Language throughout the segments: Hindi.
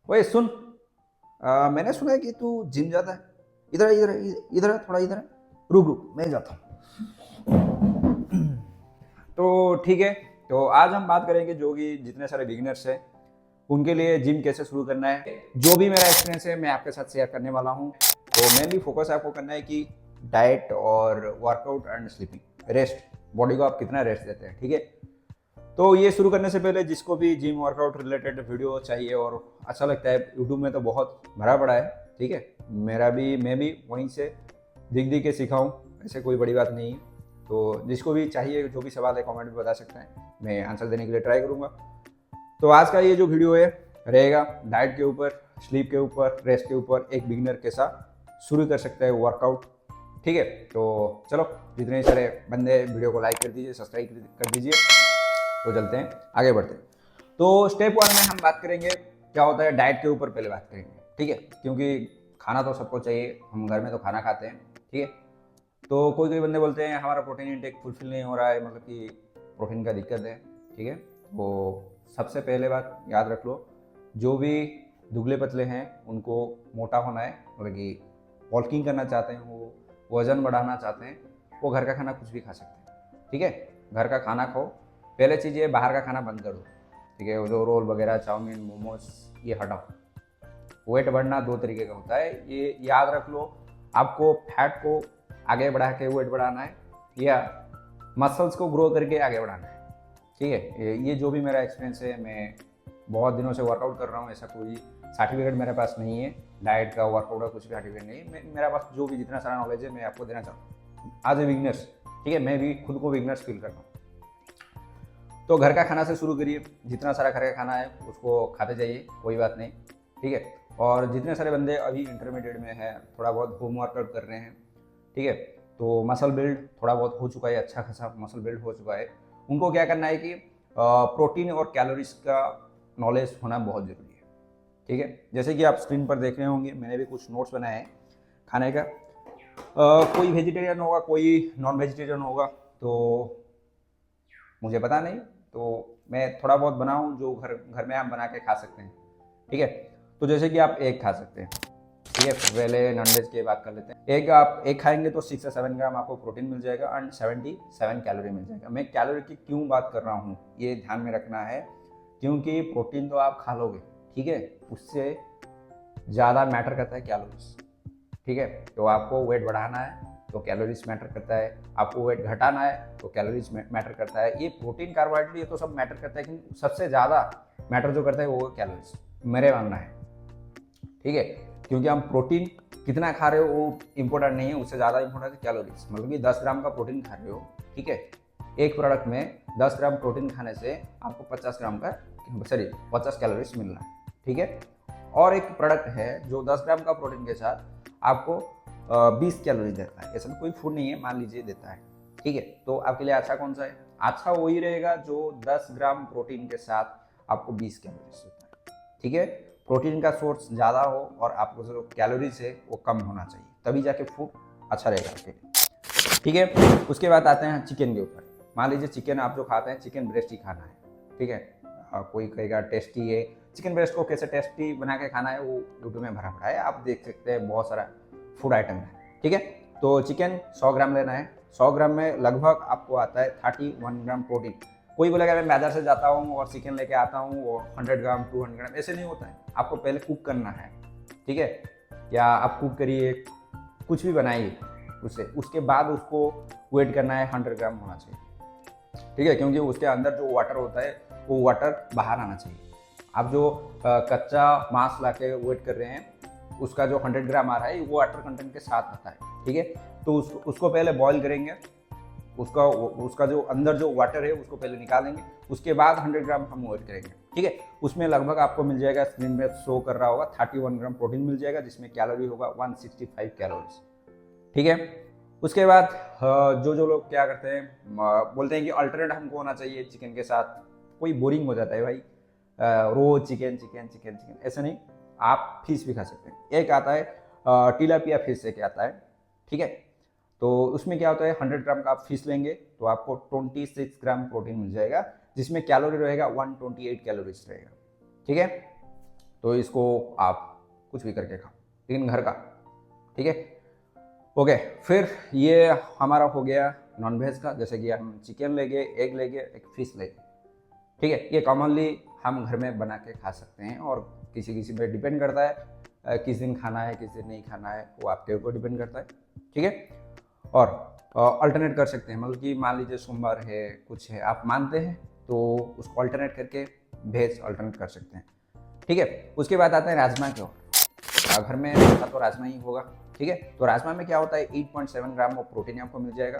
ओए सुन, मैंने सुना है कि तू जिम जाता है। इधर इधर इधर है, थोड़ा इधर है। रुक रुक, मैं जाता हूँ। तो ठीक है। तो आज हम बात करेंगे जो कि जितने सारे बिगिनर्स हैं उनके लिए जिम कैसे शुरू करना है। जो भी मेरा एक्सपीरियंस है मैं आपके साथ शेयर करने वाला हूँ। तो मेनली फोकस आपको करना है कि डाइट और workout and sleeping, rest, body को आप कितना रेस्ट देते हैं। ठीक है। तो ये शुरू करने से पहले जिसको भी जिम वर्कआउट रिलेटेड वीडियो चाहिए और अच्छा लगता है, यूट्यूब में तो बहुत भरा पड़ा है। ठीक है। मैं भी वहीं से दिख दिख के सीखा हूँ, ऐसे कोई बड़ी बात नहीं है। तो जिसको भी चाहिए, जो भी सवाल है कमेंट में बता सकते हैं, मैं आंसर देने के लिए ट्राई करूँगा। तो आज का ये जो वीडियो है रहेगा डाइट के ऊपर, स्लीप के ऊपर, रेस्ट के ऊपर, एक बिगिनर कैसा शुरू कर सकता है वर्कआउट। ठीक है। तो चलो, जितने सारे बंदे वीडियो को लाइक कर दीजिए, सब्सक्राइब कर दीजिए। तो चलते हैं, आगे बढ़ते हैं। तो स्टेप 1 में हम बात करेंगे क्या होता है, डाइट के ऊपर पहले बात करेंगे। ठीक है। क्योंकि खाना तो सबको चाहिए, हम घर में तो खाना खाते हैं। ठीक है। तो कोई कोई बंदे बोलते हैं हमारा प्रोटीन इंटेक फुलफिल नहीं हो रहा है, मतलब कि प्रोटीन का दिक्कत है। ठीक है। तो सबसे पहले बात याद रख लो, जो भी दुबले पतले हैं उनको मोटा होना है, मतलब कि वॉकिंग करना चाहते हैं, वो वजन बढ़ाना चाहते हैं, वो घर का खाना कुछ भी खा सकते हैं। ठीक है। घर का खाना खाओ। पहले चीज़ ये, बाहर का खाना बंद कर दो। ठीक है। वो जो रोल वगैरह, चाउमीन, मोमोज, ये हटाओ। वेट बढ़ना दो तरीके का होता है, ये याद रख लो। आपको फैट को आगे बढ़ा के वेट बढ़ाना है, या मसल्स को ग्रो करके आगे बढ़ाना है। ठीक है। ये जो भी मेरा एक्सपीरियंस है, मैं बहुत दिनों से वर्कआउट कर रहा हूँ, ऐसा कोई सर्टिफिकेट मेरे पास नहीं है, डाइट का, वर्कआउट का कुछ भी सर्टिफिकेट नहीं है। मेरा पास जो भी जितना सारा नॉलेज है मैं आपको देना चाहता हूँ आज ए बिगनर्स। ठीक है। मैं भी खुद को बिगनर्स फील करता हूँ। तो घर का खाना से शुरू करिए, जितना सारा घर का खाना है उसको खाते जाइए, कोई बात नहीं। ठीक है। और जितने सारे बंदे अभी इंटरमीडिएट में हैं, थोड़ा बहुत होम वर्कआउट कर रहे हैं, ठीक है, तो मसल बिल्ड थोड़ा बहुत हो चुका है, अच्छा खासा मसल बिल्ड हो चुका है, उनको क्या करना है कि प्रोटीन और कैलोरीज का नॉलेज होना बहुत ज़रूरी है। ठीक है। जैसे कि आप स्क्रीन पर देख रहे होंगे, मैंने भी कुछ नोट्स बनाए हैं खाने का। कोई वेजिटेरियन होगा, कोई नॉन वेजिटेरियन होगा, तो मुझे पता नहीं, तो मैं थोड़ा बहुत बनाऊं जो घर घर में आप बना के खा सकते हैं। ठीक है। तो जैसे कि आप एग खा सकते हैं। ठीक है। पहले नॉनवेज की बात कर लेते हैं। एग आप एग खाएंगे तो 6 से 7 ग्राम आपको प्रोटीन मिल जाएगा एंड 77 कैलोरी मिल जाएगा। मैं कैलोरी की क्यों बात कर रहा हूँ ये ध्यान में रखना है, क्योंकि प्रोटीन तो आप खा लोगे, ठीक है, उससे ज़्यादा मैटर करता है कैलोरीज। ठीक है। तो आपको वेट बढ़ाना है तो कैलोरीज मैटर करता है, आपको वेट घटाना है तो कैलोरीज मैटर करता है। ये प्रोटीन, कार्बोहाइड्रेट, ये तो सब मैटर करता है, लेकिन सबसे ज़्यादा मैटर जो करता है वो कैलोरीज, मेरे मानना है। ठीक है। क्योंकि हम प्रोटीन कितना खा रहे हो वो इंपॉर्टेंट नहीं है, उससे ज़्यादा इंपॉर्टेंट है कैलोरीज। मतलब कि 10 ग्राम का प्रोटीन खा रहे हो, ठीक है, एक प्रोडक्ट में 10 ग्राम प्रोटीन खाने से आपको 50 ग्राम का, सॉरी, 50 कैलोरीज मिलना है। ठीक है। और एक प्रोडक्ट है जो 10 ग्राम का प्रोटीन के साथ आपको 20 कैलोरी देता है। ऐसा कोई फूड नहीं है, मान लीजिए देता है। ठीक है। तो आपके लिए अच्छा कौन सा है? अच्छा वही रहेगा जो 10 ग्राम प्रोटीन के साथ आपको 20 कैलोरीज देता है। ठीक है। प्रोटीन का सोर्स ज़्यादा हो और आपको जो कैलोरीज है वो कम होना चाहिए, तभी जाके फूड अच्छा रहेगा आपके लिए। ठीक है। उसके बाद आते हैं चिकन के ऊपर। मान लीजिए चिकन आप जो खाते हैं, चिकन ब्रेस्ट ही खाना है। ठीक है। कोई कहेगा टेस्टी है, चिकन ब्रेस्ट को कैसे टेस्टी बना के खाना है वो यूट्यूब में भरा पड़ा है, आप देख सकते हैं, बहुत सारा फूड आइटम है। ठीक है। तो चिकन 100 ग्राम लेना है। 100 ग्राम में लगभग आपको आता है 31 ग्राम प्रोटीन। कोई बोलेगा मैं बाजार से जाता हूँ और चिकन लेके आता हूँ और 100 ग्राम 200 ग्राम, ऐसे नहीं होता है। आपको पहले कुक करना है। ठीक है। या आप कुक करिए, कुछ भी बनाइए उससे, उसके बाद उसको वेट करना है, 100 ग्राम होना चाहिए। ठीक है। क्योंकि उसके अंदर जो वाटर होता है वो वाटर बाहर आना चाहिए। आप जो कच्चा मांस ला के वेट कर रहे हैं, उसका जो 100 ग्राम आ रहा है वो वाटर कंटेंट के साथ आता है। ठीक है। तो उसको पहले बॉईल करेंगे, उसका उसका जो अंदर जो वाटर है उसको पहले निकालेंगे, उसके बाद 100 ग्राम हम वेट करेंगे। ठीक है। उसमें लगभग आपको मिल जाएगा, स्क्रीन में शो कर रहा होगा, 31 ग्राम प्रोटीन मिल जाएगा, जिसमें कैलोरी होगा 165 कैलोरीज। ठीक है। उसके बाद जो जो लोग क्या करते हैं, बोलते हैं कि अल्टरनेट हमको होना चाहिए चिकन के साथ, कोई बोरिंग हो जाता है भाई, रोज चिकन चिकन चिकन चिकन, ऐसा नहीं, आप फिश भी खा सकते हैं। एक आता है टिलापिया फिश एक आता है। ठीक है। तो उसमें क्या होता है, 100 ग्राम का आप फिश लेंगे तो आपको 26 ग्राम प्रोटीन मिल जाएगा, जिसमें कैलोरी रहेगा 128 कैलोरीज रहेगा। ठीक है। तो इसको आप कुछ भी करके खाओ, लेकिन घर का, ठीक है। ओके, फिर ये हमारा हो गया नॉनवेज का, जैसे कि हम चिकन लेंगे, एग लेंगे, एक फिश लेंगे, ठीक है। ये कॉमनली हम घर में बना के खा सकते हैं, और किसी किसी पे डिपेंड करता है किस दिन खाना है किस दिन नहीं खाना है, वो आपके ऊपर डिपेंड करता है, ठीक है। और अल्टरनेट कर सकते हैं, मतलब कि मान लीजिए सोमवार है, कुछ है, आप मानते हैं तो उसको अल्टरनेट करके वेज अल्टरनेट कर सकते हैं, ठीक है। उसके बाद आते हैं राजमा के ऊपर। घर में रहता तो राजमा ही होगा, ठीक है। तो राजमा में क्या होता है, 8.7 ग्राम ऑफ प्रोटीन आपको मिल जाएगा,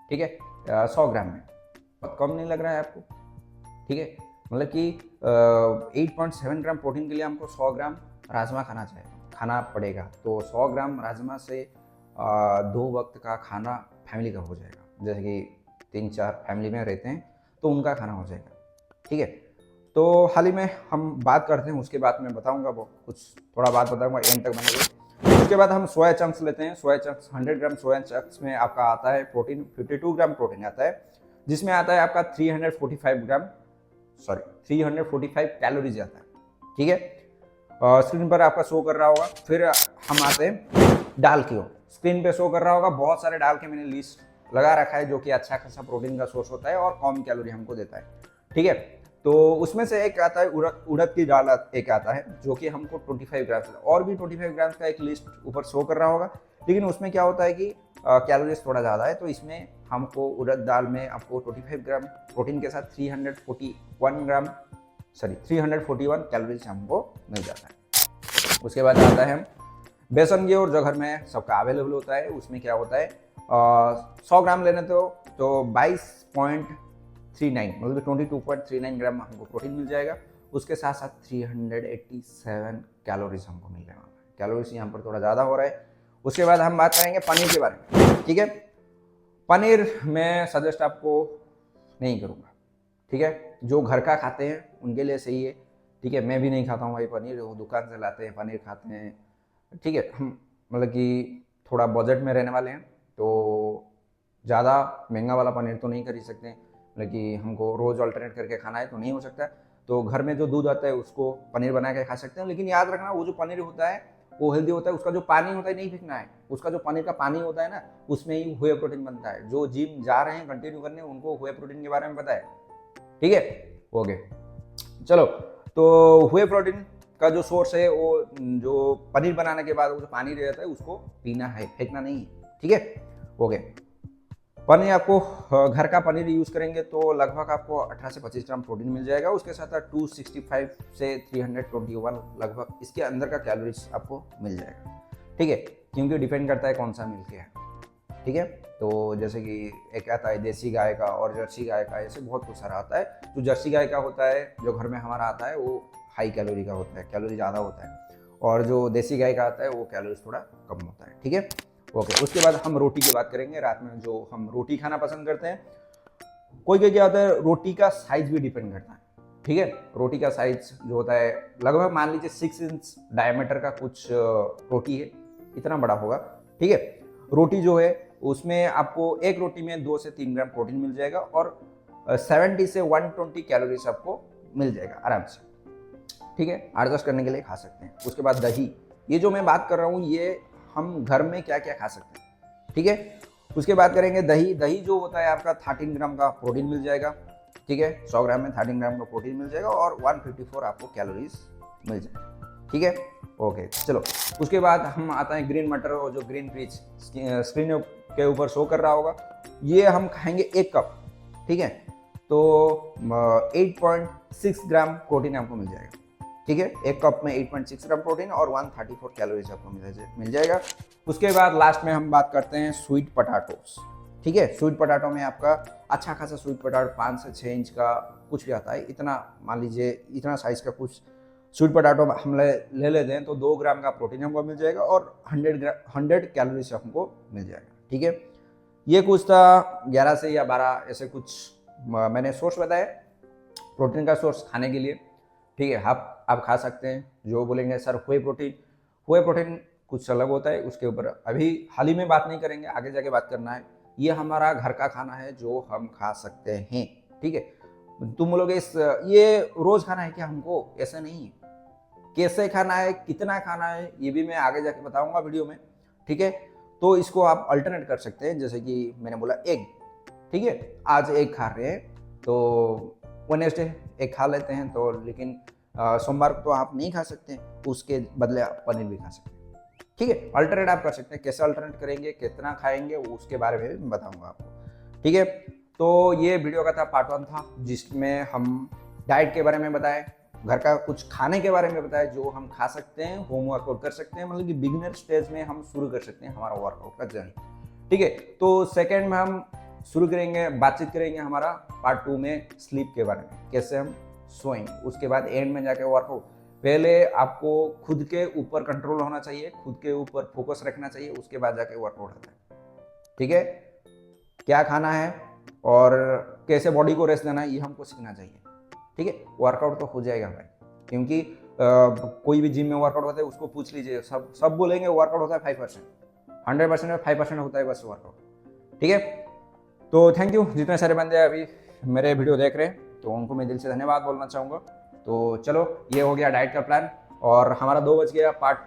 ठीक है, 100 ग्राम में। बहुत कम नहीं लग रहा है आपको, ठीक है। मतलब कि 8.7 ग्राम प्रोटीन के लिए हमको 100 ग्राम राजमा खाना पड़ेगा। तो 100 ग्राम राजमा से 2 वक्त का खाना फैमिली का हो जाएगा। जैसे कि 3-4 फैमिली में रहते हैं तो उनका खाना हो जाएगा, ठीक है। तो हाल ही में हम बात करते हैं, उसके बाद मैं बताऊंगा, वो कुछ थोड़ा बात बताऊंगा, एंड तक बनेगा। उसके बाद हम सोया चंक्स लेते हैं। सोया चंक्स 100 ग्राम सोया चंक्स में आपका आता है प्रोटीन, 52 ग्राम प्रोटीन आता है, जिसमें आता है आपका 345 कैलोरीज आता है, ठीक है। स्क्रीन पर आपका शो कर रहा होगा। फिर हम आते हैं दाल की ओर। स्क्रीन पे शो कर रहा होगा, बहुत सारे दाल के मैंने लिस्ट लगा रखा है, जो कि अच्छा खासा प्रोटीन का सोर्स होता है और कम कैलोरी हमको देता है, ठीक है। तो उसमें से एक आता है उड़द की दाल, एक आता है जो कि हमको 25 ग्राम, और भी 25 ग्राम का एक लिस्ट ऊपर शो कर रहा होगा, लेकिन उसमें क्या होता है कि कैलोरीज थोड़ा ज़्यादा है। तो इसमें हमको उड़द दाल में आपको 25 ग्राम प्रोटीन के साथ 341 कैलोरीज हमको मिल जाता है। उसके बाद आता है बेसन की ओर, जो घर में सबका अवेलेबल होता है। उसमें क्या होता है, 100 ग्राम लेने तो 22.39 मतलब 22.39 ग्राम हमको प्रोटीन मिल जाएगा। उसके साथ साथ 387 कैलोरीज हमको मिल जाएगा। कैलोरीज यहाँ पर थोड़ा ज़्यादा हो रहा है। उसके बाद हम बात करेंगे पनीर के बारे में, ठीक है। पनीर मैं सजेस्ट आपको नहीं करूँगा, ठीक है। जो घर का खाते हैं उनके लिए सही है, ठीक है। मैं भी नहीं खाता हूँ भाई पनीर, वो दुकान से लाते हैं पनीर खाते हैं, ठीक है। हम मतलब कि थोड़ा बजट में रहने वाले हैं, तो ज़्यादा महंगा वाला पनीर तो नहीं खरीद सकते हैं, मतलब कि हमको रोज़ अल्टरनेट करके खाना है तो नहीं हो सकता। तो घर में जो दूध आता है उसको पनीर बना के खा सकते हैं, लेकिन याद रखना वो जो पनीर होता है वो हेल्दी होता है। उसका जो पानी होता है नहीं फेंकना है, उसका जो पनीर का पानी होता है ना, उसमें ही व्हे प्रोटीन बनता है। जो जिम जा रहे हैं कंटिन्यू करने, उनको व्हे प्रोटीन के बारे में पता है, ठीक है। ओके, चलो। तो व्हे प्रोटीन का जो सोर्स है, वो जो पनीर बनाने के बाद वो जो पानी रहता है उसको पीना है, फेंकना नहीं है, ठीक है। ओके, पनीर आपको घर का पनीर यूज़ करेंगे तो लगभग आपको 18 से 25 ग्राम प्रोटीन मिल जाएगा। उसके साथ साथ 265 से 321 लगभग इसके अंदर का कैलोरीज आपको मिल जाएगा, ठीक है। क्योंकि डिपेंड करता है कौन सा मिल्क है, ठीक है। तो जैसे कि एक आता है देसी गाय का और जर्सी गाय का, ऐसे बहुत कुछ सारा आता है। जो जर्सी गाय का होता है, जो घर में हमारा आता है, वो हाई कैलोरी का होता है, कैलोरी ज़्यादा होता है। और जो देसी गाय का आता है वो कैलोरीज थोड़ा कम होता है, ठीक है। ओके, उसके बाद हम रोटी की बात करेंगे। रात में जो हम रोटी खाना पसंद करते हैं, कोई क्या होता है, रोटी का साइज भी डिपेंड करता है, ठीक है। रोटी का साइज जो होता है लगभग मान लीजिए 6 इंच डायमीटर का कुछ रोटी है, इतना बड़ा होगा, ठीक है। रोटी जो है उसमें आपको एक रोटी में 2 से 3 ग्राम प्रोटीन मिल जाएगा, और 70 से 120 कैलोरीज आपको मिल जाएगा आराम से, ठीक है। एडजस्ट करने के लिए खा सकते हैं। उसके बाद दही, ये जो मैं बात कर रहा हूँ ये हम घर में क्या क्या खा सकते हैं, ठीक है। उसके बाद करेंगे दही। दही जो होता है आपका 13 ग्राम का प्रोटीन मिल जाएगा, ठीक है। 100 ग्राम में 13 ग्राम का प्रोटीन मिल जाएगा, और 154 आपको कैलोरीज मिल जाएगा, ठीक है। ओके, चलो। उसके बाद हम आता है ग्रीन मटर, और जो ग्रीन पीच स्क्रीन के ऊपर शो कर रहा होगा, ये हम खाएंगे 1 कप, ठीक है। तो 8.6 ग्राम प्रोटीन आपको मिल जाएगा, ठीक है। 1 कप में 8.6 ग्राम प्रोटीन और 134 कैलोरीज आपको मिल जाएगा। उसके बाद लास्ट में हम बात करते हैं स्वीट पटाटोस, ठीक है। स्वीट पटाटो में आपका अच्छा खासा स्वीट पटाटो 5 से 6 इंच का कुछ भी आता है, इतना मान लीजिए इतना साइज का कुछ स्वीट पटाटो हम ले लेते हैं, तो 2 ग्राम का प्रोटीन हमको मिल जाएगा, और 100 कैलोरीज हमको मिल जाएगा, ठीक है। ये कुछ था 11 से या 12 ऐसे कुछ मैंने सोर्स बताया प्रोटीन का सोर्स खाने के लिए, ठीक है। आप खा सकते हैं। जो बोलेंगे सर व्हे प्रोटीन कुछ अलग होता है, उसके ऊपर अभी हाल ही में बात नहीं करेंगे, आगे जाके बात करना है। ये हमारा घर का खाना है जो हम खा सकते हैं, ठीक है। तुम बोलोगे ये रोज खाना है क्या हमको, ऐसा नहीं है, कैसे खाना है, कितना खाना है, ये भी मैं आगे जाके बताऊंगा वीडियो में, ठीक है। तो इसको आप अल्टरनेट कर सकते हैं, जैसे कि मैंने बोला एग, ठीक है, आज एग खा रहे हैं तो वेडनेसडे एग खा लेते हैं, तो लेकिन सोमवार को तो आप नहीं खा सकते, उसके बदले आप पनीर भी खा सकते हैं, ठीक है। अल्टरनेट आप कर सकते हैं, कैसे अल्टरनेट करेंगे, कितना खाएंगे, उसके बारे में भी बताऊंगा आपको, ठीक है। तो ये वीडियो का था पार्ट 1 था, जिसमें हम डाइट के बारे में बताए, घर का कुछ खाने के बारे में बताया जो हम खा सकते हैं, होम वर्कआउट कर सकते हैं, मतलब कि बिगिनर स्टेज में हम शुरू कर सकते हैं हमारा वर्कआउट का जर्नी, ठीक है। तो सेकंड में हम शुरू करेंगे, बातचीत करेंगे हमारा पार्ट 2 में स्लीप के बारे में, कैसे हम सोएंगे, उसके बाद एंड में जाके वर्कआउट। पहले आपको खुद के ऊपर कंट्रोल होना चाहिए, खुद के ऊपर फोकस रखना चाहिए, उसके बाद जाके वर्कआउट होता है, ठीक है। क्या खाना है और कैसे बॉडी को रेस्ट देना है, ये हमको सीखना चाहिए, ठीक है। वर्कआउट तो हो जाएगा भाई, क्योंकि कोई भी जिम में वर्कआउट होता है उसको पूछ लीजिए, सब बोलेंगे वर्कआउट होता है 5%, 100% में 5% होता है बस वर्कआउट, ठीक है। तो थैंक यू, जितने सारे बंदे अभी मेरे वीडियो देख रहे हैं तो उनको मैं दिल से धन्यवाद बोलना चाहूँगा। तो चलो, ये हो गया डाइट का प्लान, और हमारा 2 बज गया। पार्ट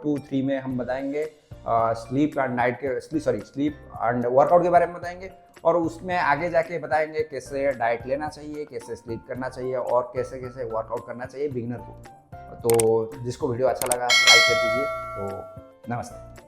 2, 3 में हम बताएंगे स्लीप एंड डाइट के स्लीप एंड वर्कआउट के बारे में बताएंगे, और उसमें आगे जाके बताएंगे कैसे डाइट लेना चाहिए, कैसे स्लीप करना चाहिए, और कैसे कैसे वर्कआउट करना चाहिए बिगिनर को। तो जिसको वीडियो अच्छा लगा लाइक कर दीजिए। तो नमस्ते।